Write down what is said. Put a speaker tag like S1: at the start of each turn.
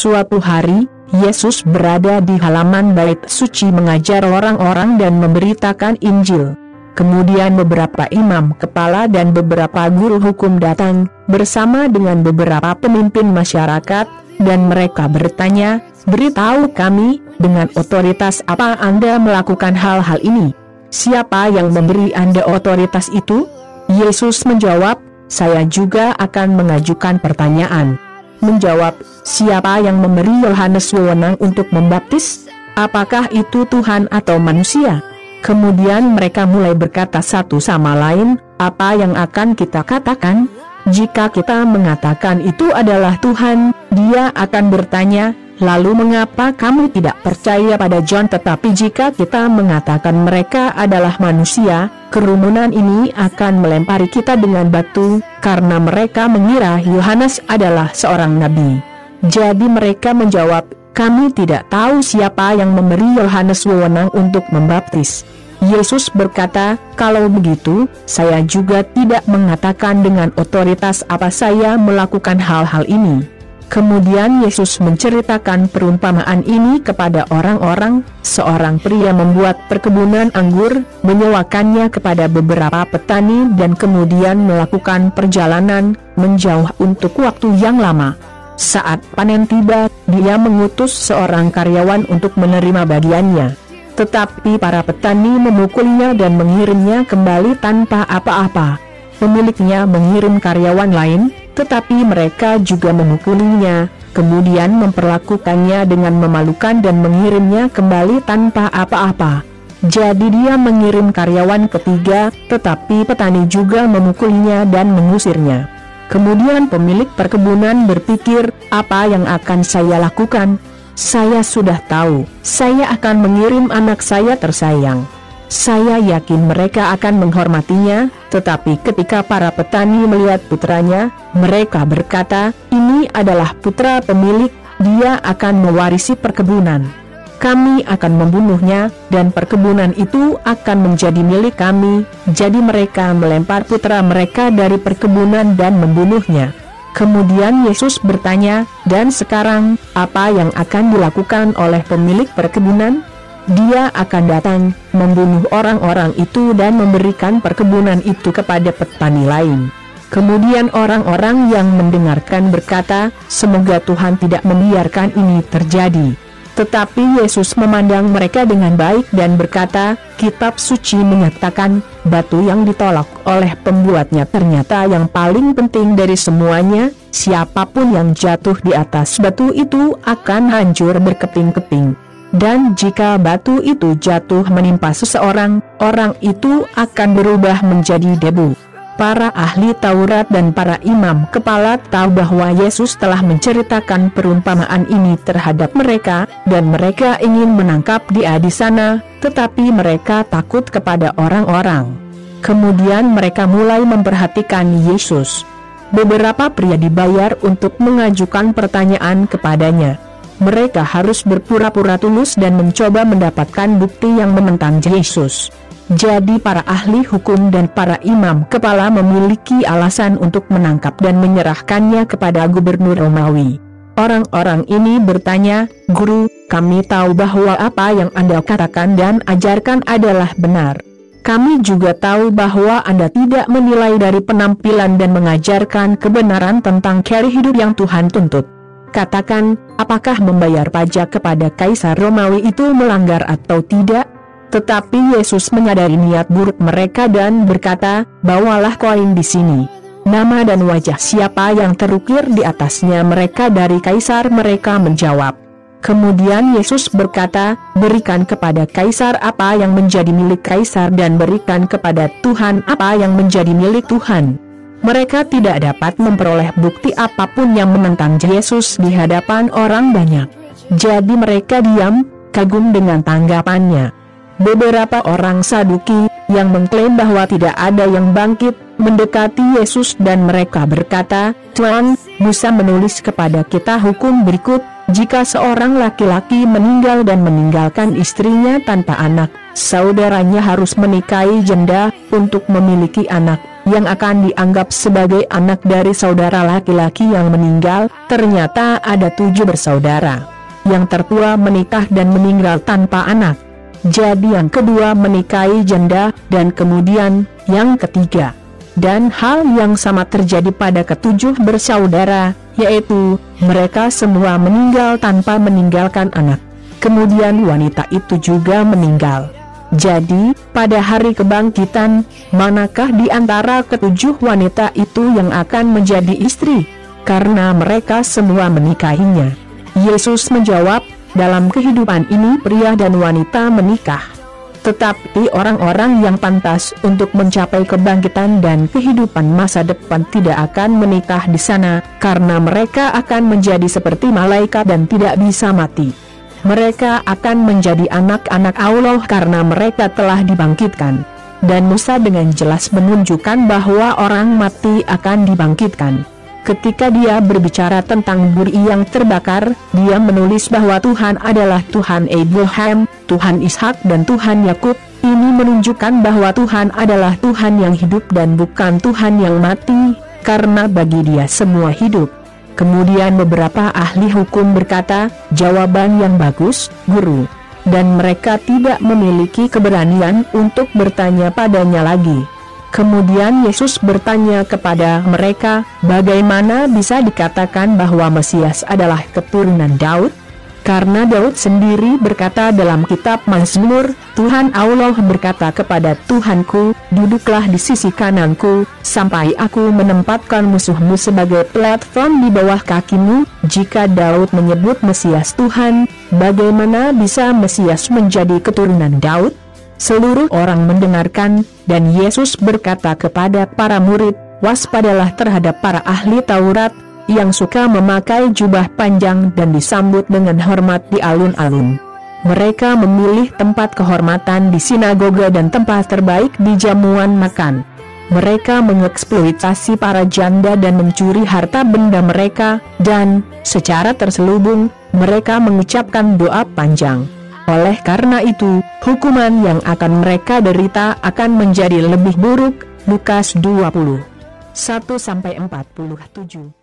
S1: Suatu hari, Yesus berada di halaman bait suci mengajar orang-orang dan memberitakan Injil. Kemudian beberapa imam kepala dan beberapa guru hukum datang, bersama dengan beberapa pemimpin masyarakat, dan mereka bertanya, "Beritahu kami, dengan otoritas apa Anda melakukan hal-hal ini? Siapa yang memberi Anda otoritas itu?" Yesus menjawab, "Saya juga akan mengajukan pertanyaan." Menjawab, "Siapa yang memberi Yohanes wewenang untuk membaptis? Apakah itu Tuhan atau manusia?" Kemudian mereka mulai berkata satu sama lain, "Apa yang akan kita katakan? Jika kita mengatakan itu adalah Tuhan, dia akan bertanya, 'Lalu mengapa kamu tidak percaya pada John?' Tetapi jika kita mengatakan mereka adalah manusia, kerumunan ini akan melempari kita dengan batu, karena mereka mengira Yohanes adalah seorang nabi." Jadi mereka menjawab, "Kami tidak tahu siapa yang memberi Yohanes wewenang untuk membaptis." Yesus berkata, "Kalau begitu, saya juga tidak mengatakan dengan otoritas apa saya melakukan hal-hal ini." Kemudian Yesus menceritakan perumpamaan ini kepada orang-orang. Seorang pria membuat perkebunan anggur, menyewakannya kepada beberapa petani dan kemudian melakukan perjalanan menjauh untuk waktu yang lama. Saat panen tiba, dia mengutus seorang karyawan untuk menerima bagiannya. Tetapi para petani memukulnya dan mengirimnya kembali tanpa apa-apa. Pemiliknya mengirim karyawan lain, tetapi mereka juga memukulinya, kemudian memperlakukannya dengan memalukan dan mengirimnya kembali tanpa apa-apa. Jadi dia mengirim karyawan ketiga, tetapi petani juga memukulinya dan mengusirnya. Kemudian pemilik perkebunan berpikir, "Apa yang akan saya lakukan? Saya sudah tahu, saya akan mengirim anak saya tersayang. Saya yakin mereka akan menghormatinya." Tetapi ketika para petani melihat putranya, mereka berkata, "Ini adalah putra pemilik, dia akan mewarisi perkebunan. Kami akan membunuhnya, dan perkebunan itu akan menjadi milik kami." Jadi mereka melempar putra mereka dari perkebunan dan membunuhnya. Kemudian Yesus bertanya, "Dan sekarang, apa yang akan dilakukan oleh pemilik perkebunan?" Dia akan datang, membunuh orang-orang itu dan memberikan perkebunan itu kepada petani lain. Kemudian orang-orang yang mendengarkan berkata, "Semoga Tuhan tidak membiarkan ini terjadi." Tetapi Yesus memandang mereka dengan baik dan berkata, "Kitab suci menyatakan, batu yang ditolak oleh pembuatnya ternyata yang paling penting dari semuanya. Siapapun yang jatuh di atas batu itu akan hancur berkeping-keping. Dan jika batu itu jatuh menimpa seseorang, orang itu akan berubah menjadi debu." Para ahli Taurat dan para imam kepala tahu bahwa Yesus telah menceritakan perumpamaan ini terhadap mereka, dan mereka ingin menangkap Dia di sana, tetapi mereka takut kepada orang-orang. Kemudian mereka mulai memperhatikan Yesus. Beberapa pria dibayar untuk mengajukan pertanyaan kepadanya. Mereka harus berpura-pura tulus dan mencoba mendapatkan bukti yang menentang Yesus. Jadi para ahli hukum dan para imam kepala memiliki alasan untuk menangkap dan menyerahkannya kepada gubernur Romawi. Orang-orang ini bertanya, "Guru, kami tahu bahwa apa yang Anda katakan dan ajarkan adalah benar. Kami juga tahu bahwa Anda tidak menilai dari penampilan dan mengajarkan kebenaran tentang cara hidup yang Tuhan tuntut. Katakan, apakah membayar pajak kepada Kaisar Romawi itu melanggar atau tidak?" Tetapi Yesus menyadari niat buruk mereka dan berkata, "Bawalah koin di sini. Nama dan wajah siapa yang terukir di atasnya mereka dari Kaisar?" Mereka menjawab. Kemudian Yesus berkata, "Berikan kepada Kaisar apa yang menjadi milik Kaisar dan berikan kepada Tuhan apa yang menjadi milik Tuhan." Mereka tidak dapat memperoleh bukti apapun yang menentang Yesus di hadapan orang banyak. Jadi mereka diam, kagum dengan tanggapannya. Beberapa orang Saduki, yang mengklaim bahwa tidak ada yang bangkit, mendekati Yesus dan mereka berkata, "Tuan, Musa menulis kepada kita hukum berikut, jika seorang laki-laki meninggal dan meninggalkan istrinya tanpa anak, saudaranya harus menikahi janda, untuk memiliki anak, yang akan dianggap sebagai anak dari saudara laki-laki yang meninggal. Ternyata ada 7 bersaudara. Yang tertua menikah dan meninggal tanpa anak. Jadi yang kedua menikahi janda, dan kemudian yang ketiga. Dan hal yang sama terjadi pada ke-7 bersaudara, yaitu mereka semua meninggal tanpa meninggalkan anak. Kemudian wanita itu juga meninggal. Jadi, pada hari kebangkitan, manakah di antara ke-7 wanita itu yang akan menjadi istri? Karena mereka semua menikahinya. Yesus menjawab, dalam kehidupan ini pria dan wanita menikah. Tetapi orang-orang yang pantas untuk mencapai kebangkitan dan kehidupan masa depan tidak akan menikah di sana, karena mereka akan menjadi seperti malaikat dan tidak bisa mati. Mereka akan menjadi anak-anak Allah karena mereka telah dibangkitkan. Dan Musa dengan jelas menunjukkan bahwa orang mati akan dibangkitkan. Ketika dia berbicara tentang bui yang terbakar, dia menulis bahwa Tuhan adalah Tuhan Abraham, Tuhan Ishak dan Tuhan Yakub. Ini menunjukkan bahwa Tuhan adalah Tuhan yang hidup dan bukan Tuhan yang mati, karena bagi dia semua hidup. Kemudian beberapa ahli hukum berkata, jawaban yang bagus, Guru. Dan mereka tidak memiliki keberanian untuk bertanya padanya lagi. Kemudian Yesus bertanya kepada mereka, bagaimana bisa dikatakan bahwa Mesias adalah keturunan Daud? Karena Daud sendiri berkata dalam kitab Mazmur, Tuhan Allah berkata kepada Tuhanku, duduklah di sisi kananku, sampai aku menempatkan musuhmu sebagai platform di bawah kakimu. Jika Daud menyebut Mesias Tuhan, bagaimana bisa Mesias menjadi keturunan Daud? Seluruh orang mendengarkan, dan Yesus berkata kepada para murid, waspadalah terhadap para ahli Taurat, yang suka memakai jubah panjang dan disambut dengan hormat di alun-alun. Mereka memilih tempat kehormatan di sinagoga dan tempat terbaik di jamuan makan. Mereka mengeksploitasi para janda dan mencuri harta benda mereka, dan, secara terselubung, mereka mengucapkan doa panjang. Oleh karena itu, hukuman yang akan mereka derita akan menjadi lebih buruk. Lukas 20:1-47